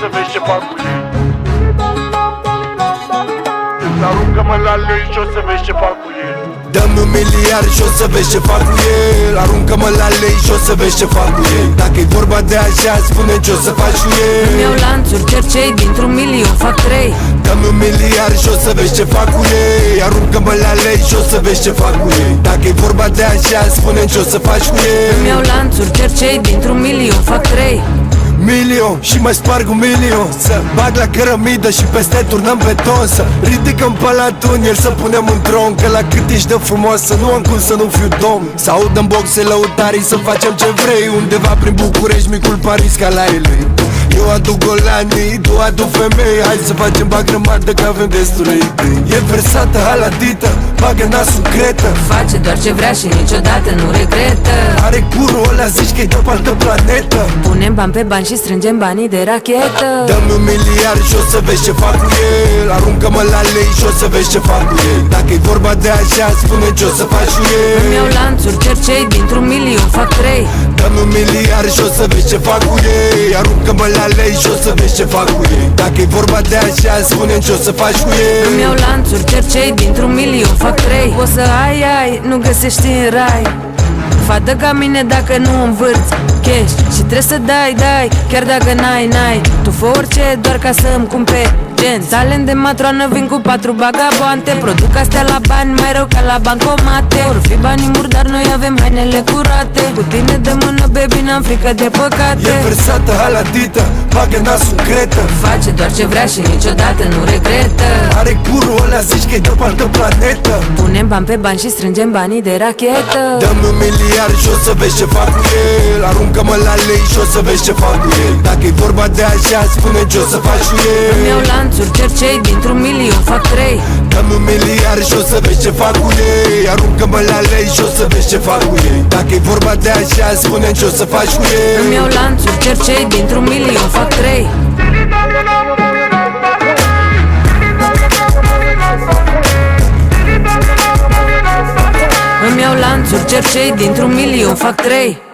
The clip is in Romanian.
să vezi ce fac cu ei. Aruncă-mă la lei și o să vezi ce fac cu ei. Dă-mi un miliard și o să vezi ce fac cu el. Aruncă-mă la lei și o să vezi ce fac cu el. Dacă-i vorba de așa, spune ce o să faci cu el. Îmi iau lanțuri, cer cei dintr-un milion, fac 3. Dă-mi un miliard și o să vezi ce fac cu ei. Aruncă-mă la lei și o să vezi ce fac cu ei. Dacă-i vorba de așa, spune ce o să faci cu el. Îmi iau lanțuri, cer cei dintr-un milion, fac 3. Milion și mai sparg un milion. Să bag la cărămidă și peste turnăm beton. Să ridicăm palatul în el, să punem un tron. Că la cât ești de frumoasă, nu am cum să nu fiu domn. Să aud în boxe lăutarii, să facem ce vrei. Undeva prin București, micul Paris ca la ele. Eu aduc golanii, tu aduc femei. Hai să facem bag grămadă că avem destule idei. E versată, haladită, bagă nasul cretă. Face doar ce vrea și niciodată nu regretă. Are curul ăla, zici că-i de-o altă planetă. Punem bani pe bani și strângem banii de rachetă. Dă-mi un miliard și o să vezi ce fac cu el. Aruncă-mă la lei și o să vezi ce fac cu el. Dacă-i vorba de așa, spune ce o să faci cu el. Îmi iau lanțuri, cer cei dintr-un milion, fac 3. Dă-mi un miliard și o să vezi ce fac cu ei. Aruncă-mă la lei și o să vezi ce fac cu ei. Dacă-i vorba de așa, spune ce o să faci cu ei. Îmi iau lanțuri, cer cei dintr-un milion, fac 3. O să ai, nu găsești în rai fată ca mine dacă nu învârți cash. Și trebuie să dai, chiar dacă n-ai. Tu fă orice doar ca să-mi cumperi gen. Talent de matroană, vin cu 4 bagaboante. Produc astea la bani, mai rău ca la bancomate. Or fi banii murdar, noi avem hainele curate. Cu tine de mână, baby, n-am frică de păcate. E versată, haladită, bagă nasul cretă. Face doar ce vrea și niciodată nu regretă. Are curul ăla, zici că-i de-o altă planetă. Punem bani pe bani și strângem banii de rachetă. Dă-mi un miliard și o să vezi ce fac cu el. Aruncă-mă la lei și o să vezi ce fac cu el. Dacă-i vorba de așa, spune ce o să faci cu el. Îmi iau lanțuri, cer cei dintr-un milion, fac 3. Dă-mi un miliard și o să vezi ce fac cu ei. Aruncă-mă la lei și o să vezi ce fac cu ei. Dacă-i vorba de așa, spune ce o să faci cu ei. Îmi iau lanțuri, cer cei dintr-un milion, fac 3. Îmi iau lanțuri, cer cei dintr-un milion, fac 3.